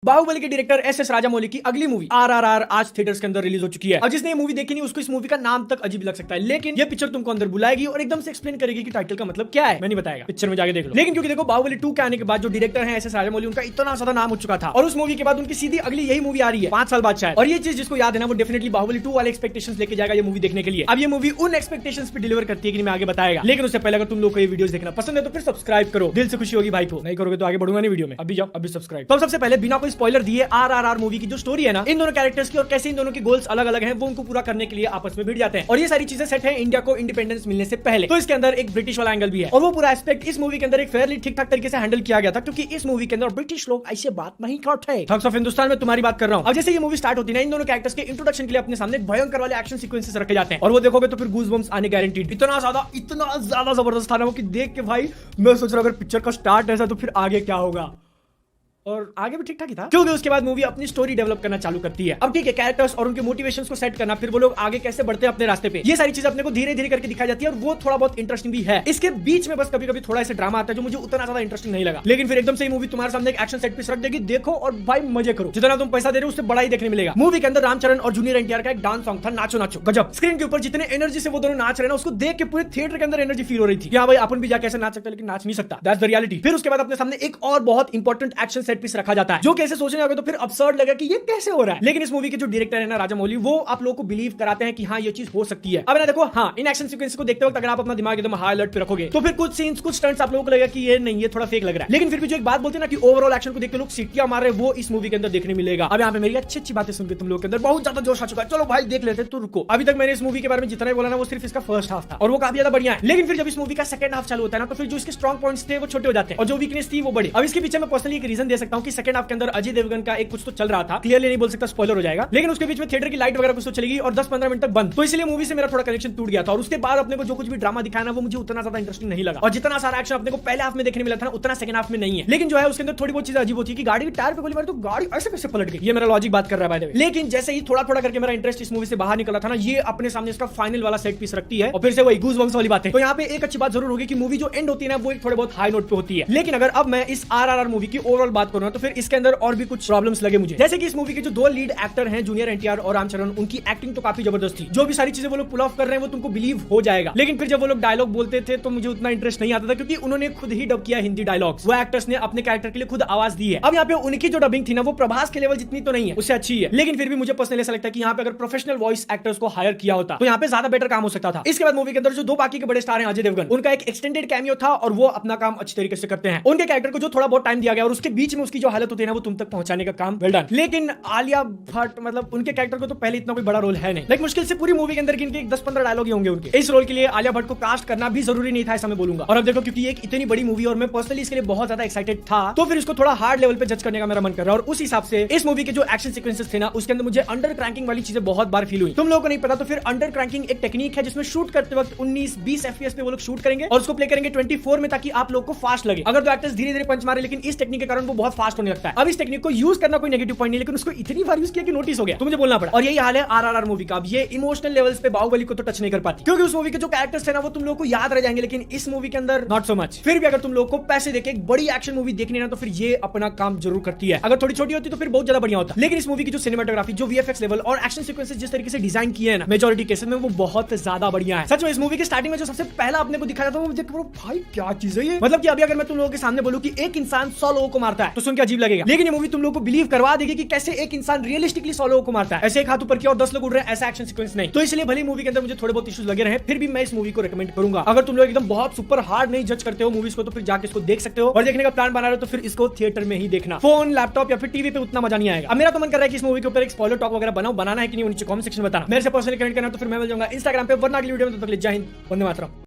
बाहुबली के director S Rajamouli की अगली मूवी आरआरआर आज थिएटर्स के अंदर रिलीज हो चुकी है। अब जिसने ये मूवी देखी नहीं उसको इस मूवी का नाम तक अजीब लग सकता है, लेकिन ये पिक्चर तुमको अंदर बुलाएगी और एकदम से एक्सप्लेन करेगी कि टाइटल का मतलब क्या है। मैं नहीं बताएगा, पिक्चर में जाके देख लो। लेकिन क्योंकि देखो बाहुबली 2 के आने के बाद जो डायरेक्टर है एस राजामौली, उनका इतना ज्यादा नाम हो चुका था और उस मूवी के बाद उनकी सीधी अगली यही मूवी आ रही है 5 साल बाद शायद। और ये चीज जिसको याद है ना, वो डेफिनेटली बाहुबली 2 वाले एक्सपेक्टेशंस लेके जाएगा ये मूवी देखने के लिए। अब ये मूवी उन एक्सपेक्टेशंस पे डिलीवर करती है कि मैं आगे बताएगा, लेकिन उससे पहले अगर तुम लोग को ये वीडियोस देखना पसंद है तो फिर सब्सक्राइब करो, दिल से खुशी होगी भाई को। नहीं करोगे तो आगे बढ़ूंगा नहीं वीडियो में। अभी जाओ अभी सब्सक्राइब। तो सबसे पहले बिना कोई स्पॉइलर दिए आरआरआर मूवी की जो स्टोरी है ना, इन दोनों कैरेक्टर्स की और कैसे इन दोनों के गोल्स अलग अलग हैं, वो उनको पूरा करने के लिए आपस में भिड़ जाते हैं। और ये सारी चीजें सेट है इंडिया को इंडिपेंडेंस मिलने से पहले। तो इसके अंदर एक ब्रिटिश वाला एंगल भी है और वो पूरा एस्पेक्ट इस मूवी के अंदर एक फेयरली ठीक ठाक तरीके से हैंडल किया गया था, क्योंकि इस मूवी के अंदर ब्रिटिश लोग ऐसे बात नहीं करते। थग्स ऑफ हिंदुस्तान में तुम्हारी बात कर रहा हूं। अब जैसे ये मूवी स्टार्ट होती है ना, इन दोनों कैरेक्टर्स के इंट्रोडक्शन के लिए अपने सामने भयंकर वाले एक्शन सीक्वेंसेस रखे जाते हैं और वो देखोगे तो फिर गूज़बम्स आने गारंटीड। इतना ज्यादा जबरदस्त था ना वो कि देख के भाई मैं सोच रहा हूं अगर पिक्चर का स्टार्ट ऐसा तो फिर आगे क्या होगा। और आगे भी ठीक ठाक ही था, क्योंकि उसके बाद मूवी अपनी स्टोरी डेवलप करना चालू करती है। अब ठीक है, कैरेक्टर्स और उनके मोटिवेशंस को सेट करना, फिर वो लोग आगे कैसे बढ़ते हैं अपने रास्ते पे, ये सारी चीजें अपने को धीरे धीरे करके दिखाई जाती है और वो थोड़ा बहुत इंटरेस्टिंग भी है। इसके बीच में बस कभी कभी थोड़ा ऐसा ड्रामा आता है जो मुझे उतना ज्यादा इंटरेस्टिंग नहीं लगा, लेकिन फिर एकदम से मूवी तुम्हारे सामने एक एक्शन सेट पीस रख देगी, देखो और भाई मजे करो। जितना तुम पैसा दे रहे हो उससे बड़ा ही देखने मिलेगा। मूवी के अंदर रामचरण और जूनियर एनटीआर का एक डांस सॉन्ग था, नाचो नाचो गजब। स्क्रीन के ऊपर जितने एनर्जी से वो दोनों नाच रहे हैं उसको देख के पूरे थिएटर के अंदर एनर्जी फील हो रही थी। हाँ भाई अपन भी जाके ऐसे नाच सकते हैं, लेकिन नाच नहीं सकता, दैट्स द रियलिटी। फिर उसके बाद अपने सामने एक और बहुत इंपॉर्टेंट एक्शन सेट पीस रखा जाता है, जो कैसे सोचने लगे तो फिर अब्सर्ड लगा कि ये कैसे हो रहा है। लेकिन इस मूवी के जो डायरेक्टर है ना राजामौली, वो आप लोगों को बिलीव कराते हैं कि हाँ ये चीज हो सकती है। अब ना देखो, हाँ इन एक्शन सीक्वेंस को देखते वक्त अगर आप अपना दिमाग एकदम हाई अलर्ट पे रखोगे तो फिर कुछ सीन्स कुछ स्टंट्स आप लोगों को लगेगा कि ये नहीं, ये थोड़ा फेक लग रहा है। लेकिन फिर भी जो एक बात बोलते हैं ना कि ओवरऑल एक्शन को देख के लोग सीटियां मार रहे हैं, वो इस मूवी के अंदर देखने मिलेगा। अब यहाँ पे मेरी अच्छी अच्छी बातें सुनकर तुम लोग के अंदर बहुत ज्यादा जोश आ चुका है। चलो भाई देख लेते तो रुको। अभी तक मैंने इस मूवी के बारे में जितना बोला ना वो सिर्फ इसका फर्स्ट हाफ था और वो काफी ज्यादा बढ़िया है। लेकिन फिर जब इस मूवी का सेकंड हाफ चालू होता है ना, तो फिर जो इसके स्ट्रॉन्ग पॉइंट्स थे वो छोटे हो जाते हैं और जो वीकनेस थी वो बड़ी। अब इसके पीछे मैं पर्सनली एक रीजन दे सकता हूँ कि सेकंड हाफ के अंदर अजय देवगन का एक कुछ तो चल रहा था, क्लियरली नहीं बोल सकता, स्पॉइलर हो जाएगा, लेकिन उसके बीच में थिएटर की लाइट वगैरह कुछ तो चलेगी और 10-15 मिनट तक बंद, तो इसलिए मूवी से मेरा थोड़ा कनेक्शन टूट गया था। और उसके बाद अपने को जो कुछ भी ड्रामा दिखाया ना वो मुझे उतना ज्यादा इंटरेस्टिंग नहीं लगा और जितना सारा एक्शन अपने को पहले हाफ में देखने मिला था ना उतना सेकंड हाफ में नहीं है। लेकिन जो है उसके अंदर थोड़ी बहुत चीजें अजीब होती है कि गाड़ी के टायर पे गोली मारी तो गाड़ी ऐसे कैसे पलट गई, ये मेरा लॉजिक बात कर रहा है बाय द वे। लेकिन जैसे ही थोड़ा थोड़ा करके मेरा इंटरेस्ट इस मूवी से बाहर निकला था ना, ये अपने सामने इसका फाइनल वाला सेट पीस रखती है और फिर से वही गूज़बम्स वाली बात है। तो यहाँ पे एक अच्छी बात जरूर होगी कि मूवी जो एंड होती है ना वो एक थोड़े बहुत हाई नोट पे होती है। लेकिन अगर अब मैं इस आरआरआर मूवी की ओवरऑल बात करूँ तो फिर इसके अंदर और भी कुछ प्रॉब्लम्स लगे मुझे। जैसे कि इस मूवी के जो 2 लीड एक्टर हैं जूनियर एनटीआर और रामचरण, उनकी एक्टिंग तो काफी जबरदस्त थी। जो भी सारी चीजें वो लोग पुल ऑफ कर रहे हैं वो तुमको बिलीव हो जाएगा। लेकिन फिर जब वो लोग डायलॉग बोलते थे तो मुझे उतना इंटरेस्ट नहीं आता था, क्योंकि उन्होंने खुद ही डब किया हिंदी डायलॉग्स, वो एक्टर्स ने अपने कैरेक्टर के लिए खुद आवाज दी है। अब यहाँ पे उनकी जो डबिंग थी ना वो प्रभास के लेवल जितनी तो नहीं है, उससे अच्छी है, लेकिन फिर भी मुझे पर्सनली ऐसा लगता है कि यहाँ पे अगर प्रोफेशनल वॉइस एक्टर्स को हायर किया होता तो यहाँ पे ज्यादा बेटर काम हो सकता था। इसके बाद मूवी के अंदर जो 2 बाकी के बड़े स्टार हैं अजय देवगन, उनका एक एक्सटेंडेड कैमियो था और वो अपना काम अच्छी तरीके से करते हैं। उनके कैरेक्टर को जो थोड़ा बहुत टाइम दिया गया और उसके बीच में उसकी जो हालत होती है ना वो तुम तक पहुंचाने का काम वेल डन। लेकिन आलिया भट्ट, मतलब उनके कैरेक्टर को तो पहले इतना कोई बड़ा रोल है नहीं, लाइक मुश्किल से पूरी मूवी के अंदर इनके 10-15 डायलॉग ही होंगे उनके। इस रोल के लिए आलिया भट्ट को कास्ट करना भी जरूरी नहीं था, ऐसा मैं बोलूंगा। और अब देखो, क्योंकि एक इतनी बड़ी मूवी और मैं पर्सनली इसके लिए बहुत ज्यादा एक्साइटेड था, तो फिर इसको थोड़ा हार्ड लेवल पे जज करने का मेरा मन कर रहा है। और उस हिसाब से इस मूवी के जो एक्शन सीक्वेंसेस थे ना उसके अंदर मुझे अंडर क्रैंकिंग वाली चीजें बहुत बार फील हुई। तुम लोगों को नहीं पता तो फिर अंडर क्रैंकिंग एक टेक्निक है जिसमें शूट करते वक्त 19-20 FPS पे वो लोग शूट करेंगे और उसको प्ले करेंगे 24 में, ताकि आप लोग को फास्ट लगे। अगर तो एक्टर्स धीरे धीरे पंच मारे, लेकिन इस टेक्निक के कारण वो बहुत फास्ट होने लगता है। अब इस टेक्निक को यूज करना कोई नेगेटिव पॉइंट नहीं, लेकिन उसको इतनी बार यूज किया कि नोटिस हो गया, तो मुझे बोलना पड़ा। और यही हाल है आरआरआर मूवी का। अब ये इमोशनल लेवल्स पे बाहुबली को तो टच नहीं कर पाती, क्योंकि उस मूवी के जो कैरेक्टर्स थे ना वो तुम लोग को याद रह जाएंगे, लेकिन इस मूवी के अंदर नॉट सो मच। फिर भी अगर तुम लोग को पैसे देके एक बड़ी एक्शन मूवी देखनी है ना तो फिर ये अपना काम जरूर करती है। अगर थोड़ी छोटी होती तो फिर बहुत ज्यादा बढ़िया होता। लेकिन इस मूवी की जो सिनेमेटोग्राफी, जो वीएफएक्स लेवल और एक्शन सीक्वेंसेस जिस तरीके से डिजाइन किए हैं ना मेजॉरिटी केसेस में, वो बहुत ज्यादा बढ़िया है। सच में इस मूवी के स्टार्टिंग में जो सबसे पहला अपने को दिखाया था वो देख भाई क्या चीज है ये। मतलब कि अभी अगर मैं तुम लोगों के सामने बोलूं कि एक इंसान 100 लोगों को मारता है तो सुन के अजीब लगेगा, लेकिन ये मूवी तुम लोगों को बिलीव करवा देगी कि कैसे एक इंसान रियलिस्टिकली 100 लोगों को मारता है। ऐसे एक हाथ ऊपर किया और 10 लोग उड़ रहे हैं, ऐसा एक्शन सीक्वेंस नहीं। तो इसलिए भले मूवी के अंदर मुझे थोड़े बहुत इश्यूज लगे रहे, फिर भी मैं इस मूवी को रिकमेंड करूंगा। अगर तुम लोग एकदम बहुत सुपर हार्ड नहीं जज करते हो मूवीज को तो फिर जाके इसको देख सकते हो, और देखने का प्लान बना रहे हो तो फिर इसको थिएटर में ही देखना। फोन, लैपटॉप या फिर टीवी पे उतना मजा नहीं आएगा। अब मेरा तो मन कर रहा है कि इस मूवी के ऊपर एक स्पॉइलर टॉक वगैरह बनाना है कि नहीं, नीचे कमेंट सेक्शन में बताना। मेरे से पर्सनली कमेंट करना तो फिर मैं मिल जाऊंगा इंस्टाग्राम पे, वरना अगली वीडियो में। तब तक जय हिंद, वंदे मातरम।